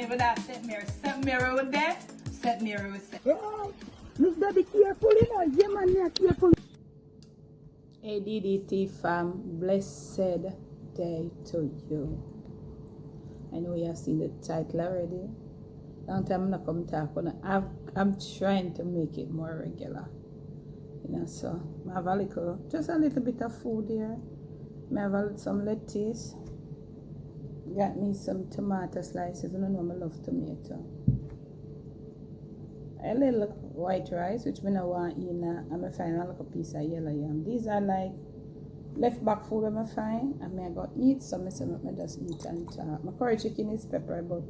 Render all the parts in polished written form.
with that St. Mary. St. Mary with that. St. Mary with St. Oh, you gotta be careful, you know. Yeah, man, you're careful. ADDT fam, blessed day to you. I know you have seen the title already. Long time I'm not come talk, but I'm trying to make it more regular. You know, so I have a little, just a little bit of food here. I have some lettuce. Got me some tomato slices. I don't know, I love tomato. A little white rice, which I don't want in. I'm going to find a little piece of yellow yam. These are like left back food I'm going to find. And I go eat some, so I just eat and talk. My curry chicken is pepper, but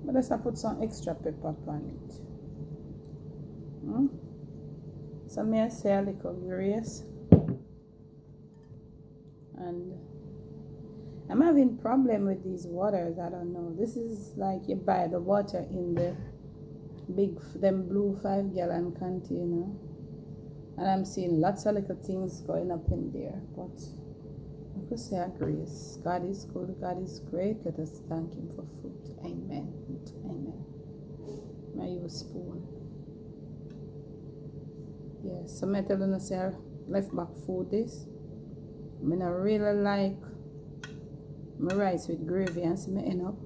I just put some extra pepper on it. So I say a little grace. And I'm having problem with these waters. I don't know. This is like you buy the water in the big, them blue 5-gallon container. And I'm seeing lots of little things going up in there. But I could say a grace. God is good. God is great. Let us thank Him for food. Amen. Amen. May you spoon. Yes, so I tell you say left back food this. I mean, I really like my rice with gravy and see me end up.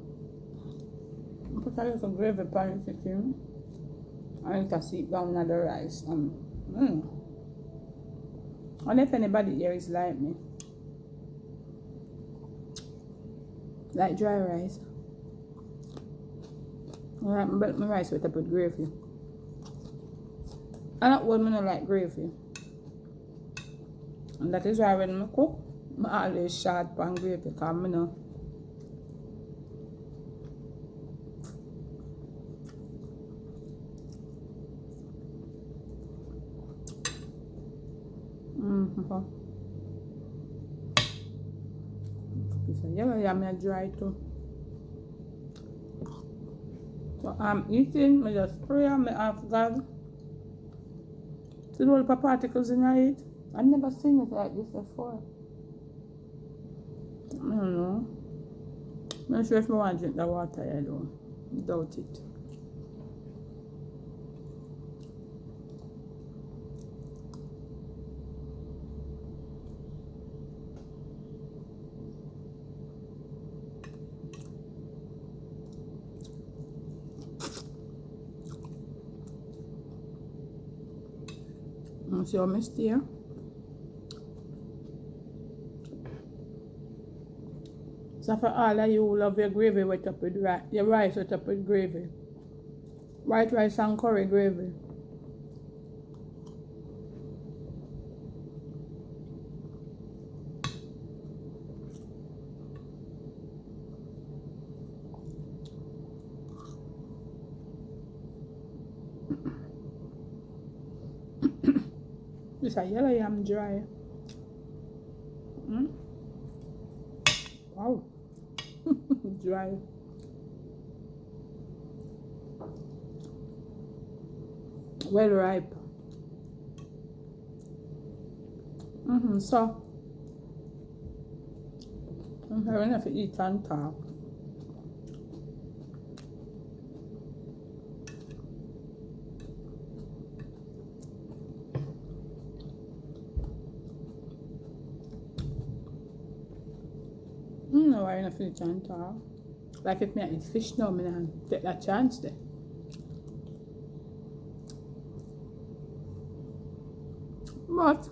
I put a little gravy pan the chicken and I sit down on the rice. And if anybody here is like me, like dry rice, I like my rice with a put gravy. I don't want me to like gravy. And that is why when I cook, I always short pan gravy because I know. So yellow yam is dry too. So I'm eating, I just pray and I ask God. See all the particles in it? I've never seen it like this before. I don't know. I'm not sure if I want to drink the water, I don't. Doubt it. See how I stir. So for all of you who love your gravy with up with rice, your rice with up with gravy. White rice and curry gravy. This a yellow yam dry. Wow. Dry. Well ripe. So I'm having to eat and talk. No, I don't feel and talk. Like if I eat fish now, I don't take that chance there. But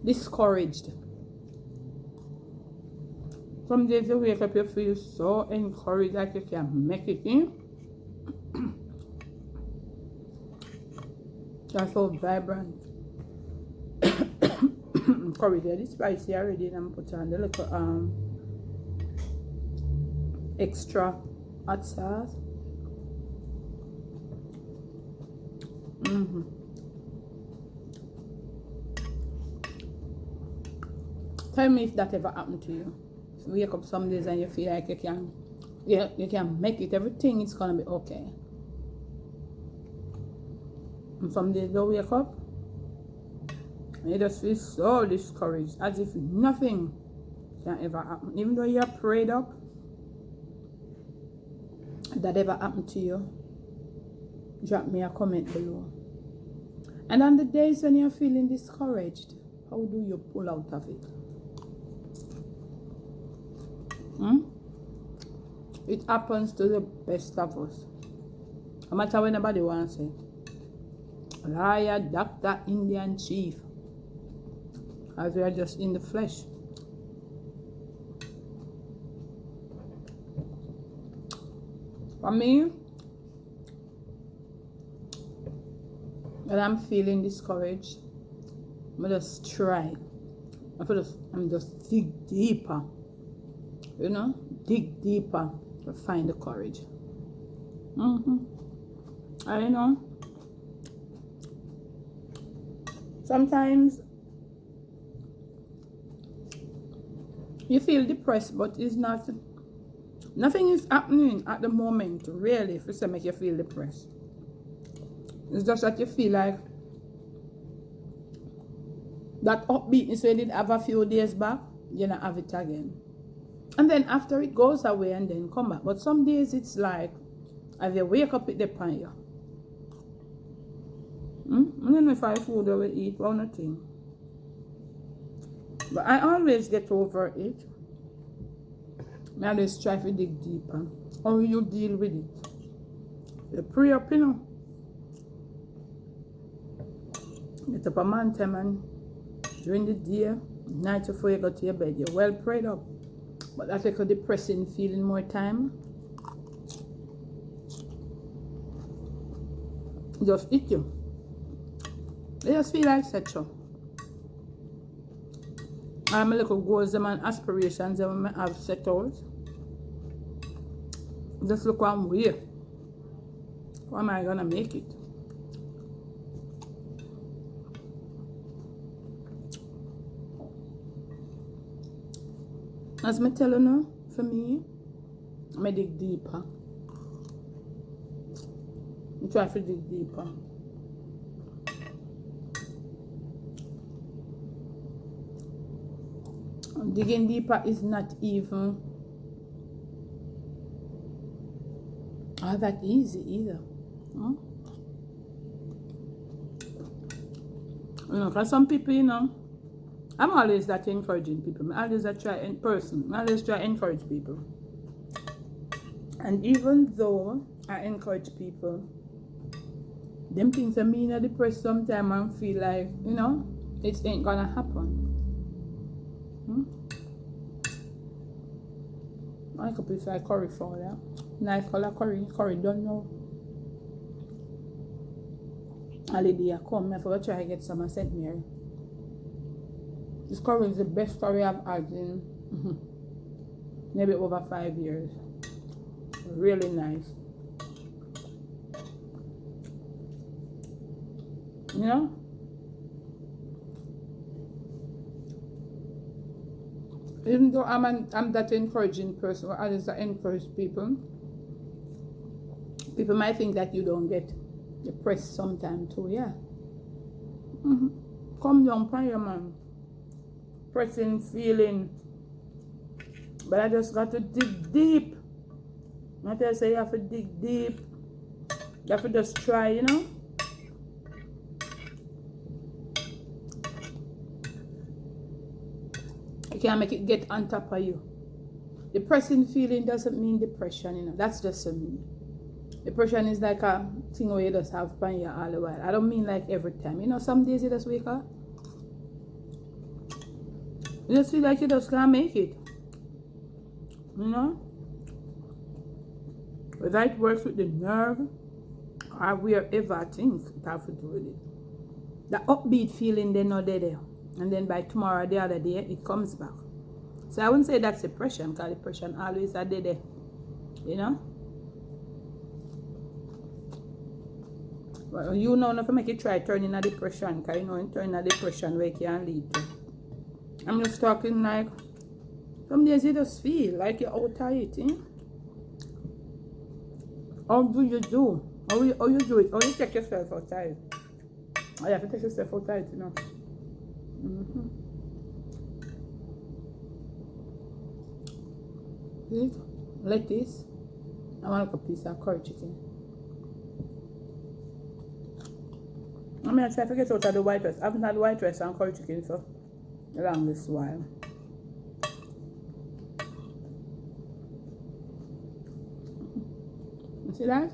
discouraged. Some days you wake up, you feel so encouraged that you can make it in. You're so vibrant. Curry there, this spicy already, and I'm put on the little extra hot sauce. Tell me if that ever happened to you. You wake up some days and you feel like you can Yeah, you can make it. Everything is gonna be okay. And some days you wake up and you just feel so discouraged, as if nothing can ever happen. Even though you're prayed up, that ever happened to you, drop me a comment below. And on the days when you're feeling discouraged, how do you pull out of it? It happens to the best of us. No matter what anybody wants to say. Liar, doctor, Indian chief. As we are just in the flesh. For me, when I'm feeling discouraged, I just try. I'm just dig deeper. You know, dig deeper to find the courage. I know. Sometimes you feel depressed, but it's not. Nothing is happening at the moment, really, for to make you feel depressed. It's just that you feel like that upbeatness you did have a few days back, you don't have it again. And then after it goes away and then come back. But some days it's like, as you wake up, it depends on you. I don't know if I food I will eat or nothing. But I always get over it. I always try to dig deeper. How you deal with it? You pray up, you know. Get up a man time and during the day, night before you go to your bed, you're well prayed up. But that take a depressing feeling more time. Just eat you. I just feel like such a. I'm a little goals and aspirations that I have set out. Just look one way. How am I gonna make it? As I tell you now, for me, I dig deeper. I try to dig deeper. Digging deeper is not even all that easy either. You know, because some people, you know, I'm always that encouraging people. I always try in person. I always try to encourage people. And even though I encourage people, them things that me in depressed sometimes and feel like, you know, it ain't gonna happen. I could prefer curry for that. Nice color curry don't know. Holiday come, I forgot to try to get some. I sent Mary. This curry is the best curry I've had in maybe over 5 years. Really nice. You know? Even though I'm that encouraging person, or others that encourage people, people might think that you don't get depressed sometime too, yeah. Come down, prayer man. Pressing feeling. But I just got to dig deep. Not to say you have to dig deep. You have to just try, you know. You can't make it get on top of you. Depressing feeling doesn't mean depression, you know. That's just a mean. Depression is like a thing where you just have pain all the while. I don't mean like every time. You know, some days you just wake up. You just feel like you just can't make it. You know? Whether it works with the nerve or wherever things have to do with it. The upbeat feeling, they're not there. And then by tomorrow, the other day, it comes back. So I wouldn't say that's depression, because depression always are there. You know? Well, you know, if I make you try turning a depression, because you know, turning a depression where it can lead to. I'm just talking like, some days you just feel like you're out of it, eh? How do you do? How you do it? How you take yourself outside? Oh, you have to take yourself outside, you know. See? Lettuce. I want a piece of curry chicken. I'm going to try to get out of the white rice. I haven't had white rice and curry chicken for a long this while. You see that?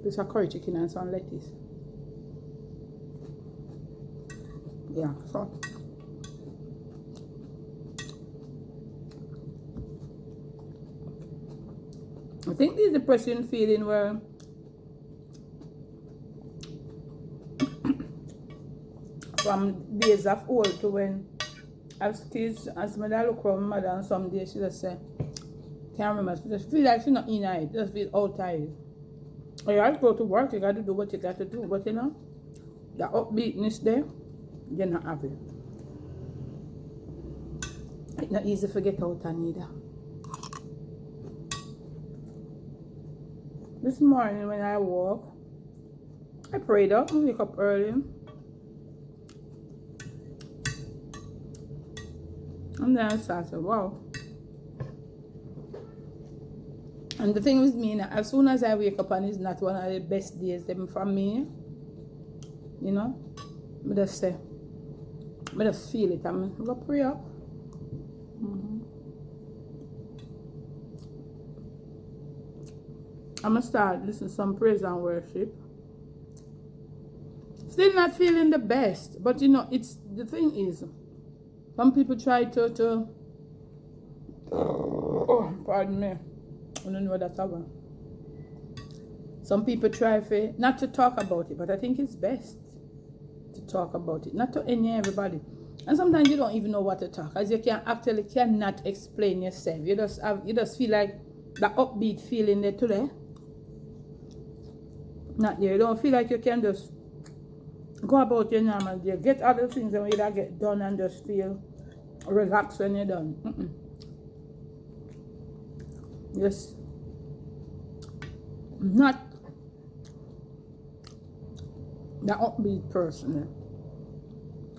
Piece of curry chicken and some lettuce. Yeah, so. I think this is the depressing feeling where from days of old to when as kids, as my dad look around my mother and some days she just say, can't remember, she just feel like she's not in it, just feel all tired. You have to go to work, you got to do what you got to do, but you know, the upbeatness there, you're not happy. It's not easy to get out and either. This morning when I woke, I prayed up, I wake up early. And then I started, wow. And the thing with me, as soon as I wake up and it's not one of the best days for me, you know, I just say, I just feel it. I'm going to pray up. I'm going to start listening to some praise and worship. Still not feeling the best, but you know, it's the thing is, some people try to oh, pardon me, I don't know what that's about. Some people try for not to talk about it, but I think it's best to talk about it, not to everybody. And sometimes you don't even know what to talk, as you can actually cannot explain yourself. You just feel like the upbeat feeling there today. Not there. You don't feel like you can just go about your normal day, get other things and you get done and just feel relaxed when you're done. Just not the upbeat person.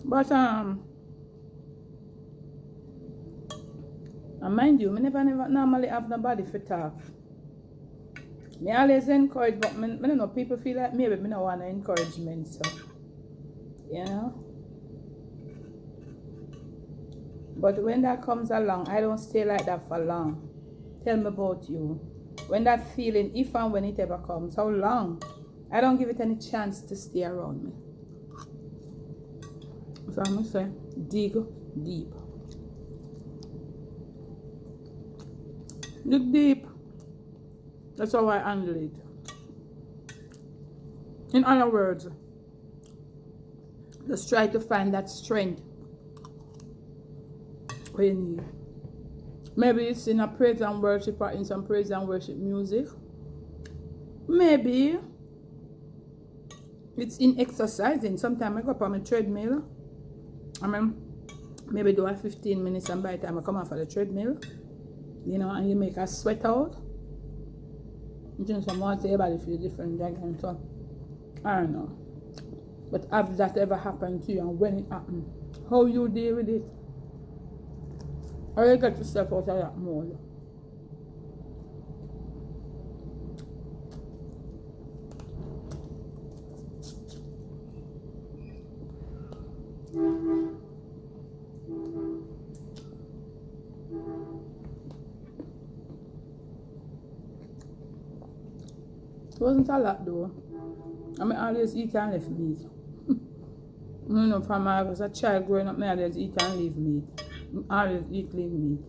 But and mind you, I never normally have nobody for talk. I always encourage, but I don't know, people feel like maybe I don't want encouragement, so you know. But when that comes along, I don't stay like that for long. Tell me about you. When that feeling, if and when it ever comes, how long? I don't give it any chance to stay around me. So I'm going to say, dig deep. Dig deep. That's how I handle it. In other words, just try to find that strength where you need. Maybe it's in a praise and worship or in some praise and worship music. Maybe it's in exercising. Sometimes I go up on my treadmill. Maybe do a 15 minutes and by the time I come off of the treadmill, you know, and you make a sweat out. You drink some water, your body feels different again. So, I don't know. But have that ever happened to you, and when it happened, how you deal with it? Or you get yourself out of that mode? It wasn't a lot though. I always eat and leave meat. You know, from I was a child growing up, I always eat and leave meat. I always eat leave meat.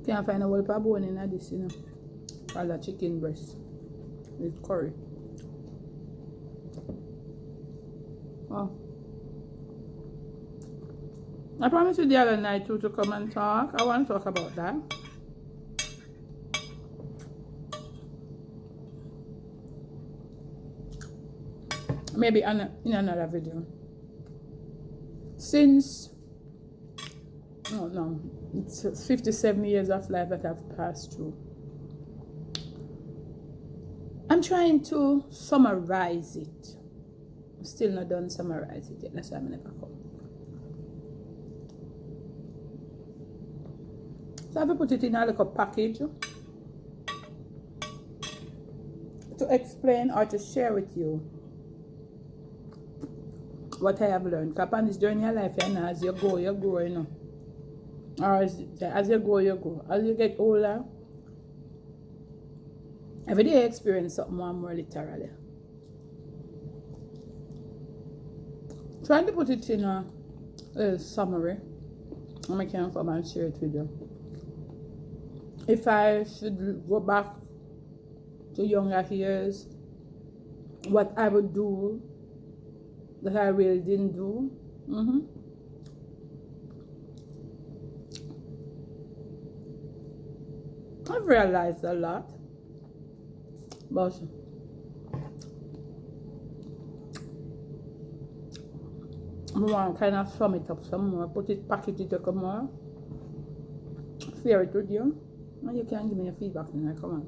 Can't find a whole of bone in this, you know. All the chicken breast with curry. Oh. I promised you the other night too to come and talk. I want to talk about that. maybe in another video. Since, no, it's 57 years of life that I've passed through. I'm trying to summarize it. I'm still not done summarize it yet. That's why I'm never come. So I have put it in a little package to explain or to share with you what I have learned. Because upon this journey of life, you know, as you go, you grow, you know. Or as you go, you go. As you get older, every day you experience something more and more literally. Trying to put it in a summary, and I can come and share it with you. If I should go back to younger years, what I would do that I really didn't do. I've realized a lot, but I want to kind of sum it up some more, package it up more, share it with you, and you can give me your feedback when I come on.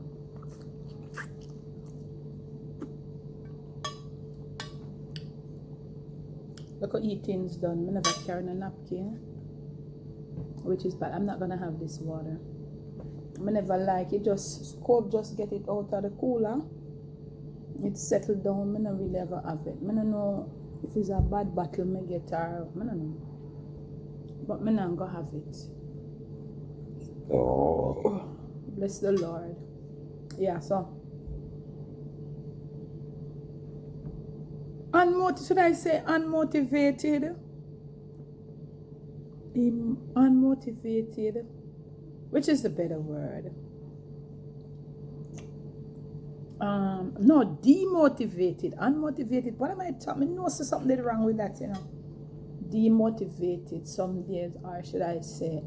Look at eating's done. I never carry a napkin, which is bad. I'm not gonna have this water. I never like it. Just get it out of the cooler. It's settled down. I never really ever have it. I don't know if it's a bad bottle me get or I don't know. But I'm not gonna have it. Oh, bless the Lord. Yeah, so should I say unmotivated? Unmotivated, which is the better word? No, demotivated. Unmotivated. What am I talking? No, so something wrong with that, you know. Demotivated some days, or should I say,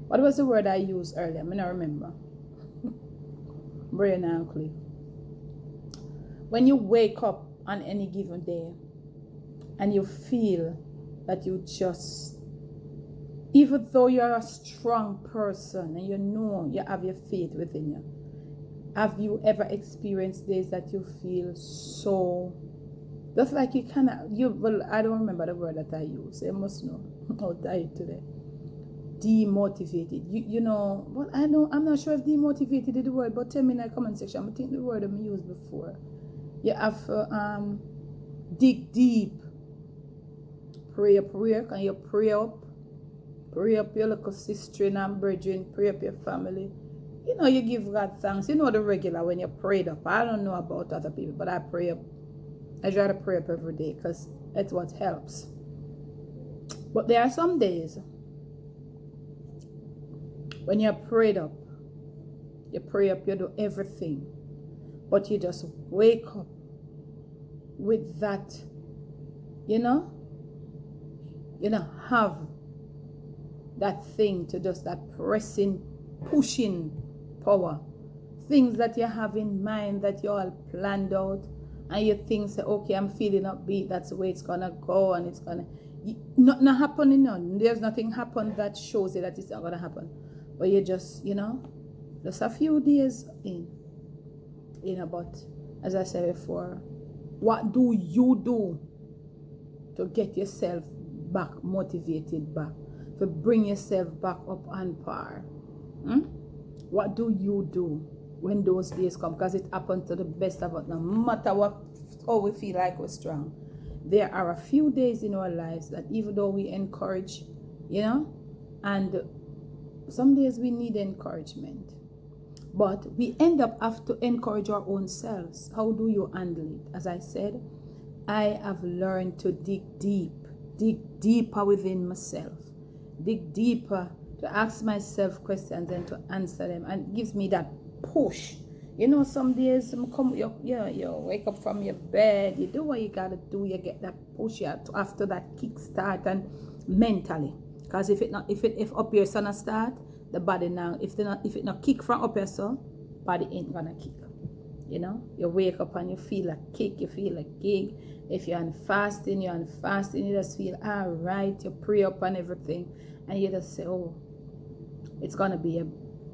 what was the word I used earlier? I mean, I remember. Brain and clay. When you wake up on any given day and you feel that you just, even though you're a strong person and you know you have your faith within you, have you ever experienced days that you feel so, just like you cannot, well, I don't remember the word that I use, I must know, I'll die today. Demotivated. You know, well, I'm not sure if demotivated is the word, but tell me in the comment section. I think the word I used before. You have to dig deep. Pray. Can you pray up? Pray up your little sister and brethren. Pray up your family. You know, you give God thanks. You know the regular when you prayed up. I don't know about other people, but I pray up. I try to pray up every day because that's what helps. But there are some days when you're prayed up, you pray up, you do everything, but you just wake up with that, you know, have that thing to just that pressing, pushing power. Things that you have in mind that you all planned out, and you think, say, okay, I'm feeling upbeat, that's the way it's gonna go, and it's gonna, nothing happening, none. There's nothing happened that shows you that it's not gonna happen. But you just, you know, just a few days in, but as I said before, what do you do to get yourself back motivated back, to bring yourself back up on par? What do you do when those days come? Because it happens to the best of us, no matter how we feel like we're strong. There are a few days in our lives that even though we encourage, you know, and some days we need encouragement, but we end up have to encourage our own selves. How do you handle it? As I said, I have learned to dig deeper within myself, dig deeper to ask myself questions and to answer them, and it gives me that push. You know, some days you wake up from your bed, you do what you gotta do, you get that push after that kickstart and mentally. Because if up your son start, the body now, if it not kick from up your son, body ain't gonna kick. You know, you wake up and you feel a kick, you feel a gig. If you're on fasting, you just feel all right. You pray up and everything, and you just say, oh, it's gonna be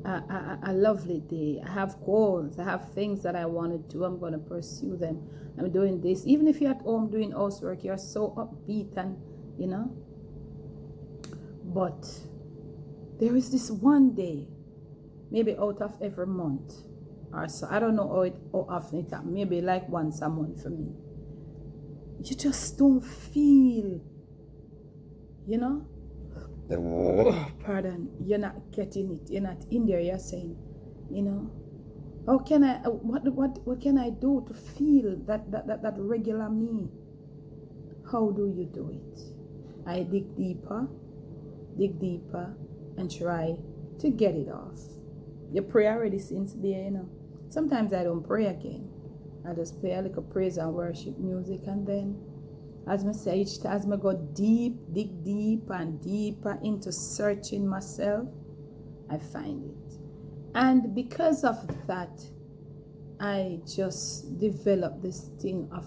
a lovely day. I have goals, I have things that I want to do. I'm gonna pursue them. I'm doing this. Even if you're at home doing housework, you're so upbeat, and you know. But there is this one day, maybe out of every month or so. I don't know how often it happens. Maybe like once a month for me. You just don't feel, you know. Pardon, you're not getting it. You're not in there. You're saying, you know, how can I? What can I do to feel that regular me? How do you do it? I dig deeper, and try to get it off. You pray already since there, you know. Sometimes I don't pray again. I just play a little praise and worship music, and then as I say, as I go dig deep and deeper into searching myself, I find it. And because of that, I just develop this thing of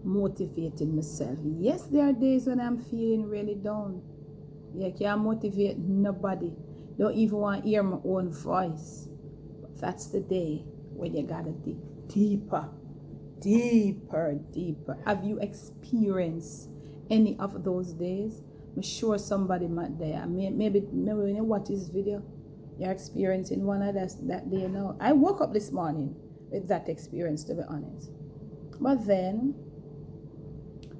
motivating myself. Yes, there are days when I'm feeling really down. I can't motivate nobody. Don't even want to hear my own voice. But that's the day when you gotta dig deeper. Have you experienced any of those days? I'm sure somebody might there. Maybe when you watch this video, you're experiencing one of that day now. I woke up this morning with that experience, to be honest. But then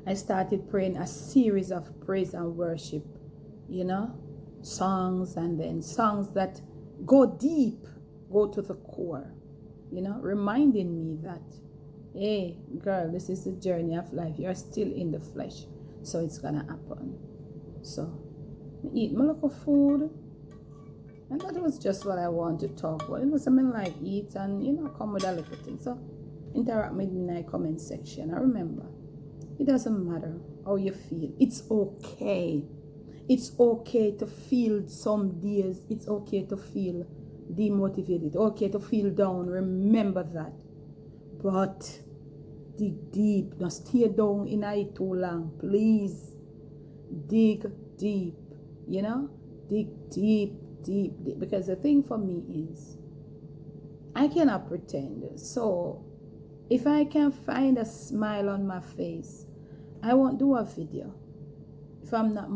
I started praying a series of praise and worship, you know, songs, and then songs that go deep, go to the core, you know, reminding me that, hey, girl, this is the journey of life. You're still in the flesh, so it's gonna happen. So, I eat my local food, and that was just what I want to talk about. It was something like eat and, you know, come with a little thing. So, interact with me in the comment section. I remember, it doesn't matter how you feel. It's okay. It's okay to feel some days. It's okay to feel demotivated. Okay to feel down. Remember that. But dig deep. Don't stay down in it too long. Please. Dig deep. You know? Dig deep. Because the thing for me is, I cannot pretend. So, if I can find a smile on my face, I won't do a video. If I'm not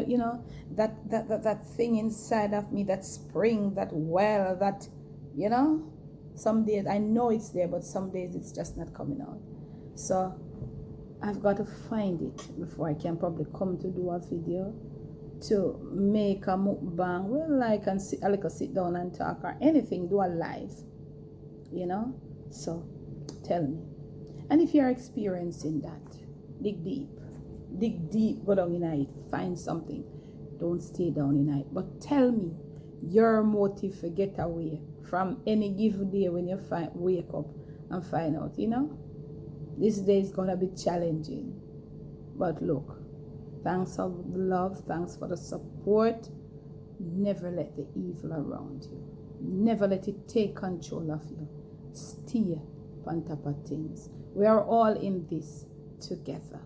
you know, that thing inside of me, that spring, that well, that, you know, some days I know it's there, but some days it's just not coming out. So I've got to find it before I can probably come to do a video, to make a mukbang, well, like, and sit down and talk, or anything, do a live, you know. So tell me, and if you're experiencing that, dig deep, go down in it, find something. Don't stay down in it. But tell me your motive for get away from any given day when you wake up and find out, you know, this day is gonna be challenging. But look, thanks for the love, thanks for the support. Never let the evil around you. Never let it take control of you. Stay on top of things. We are all in this together.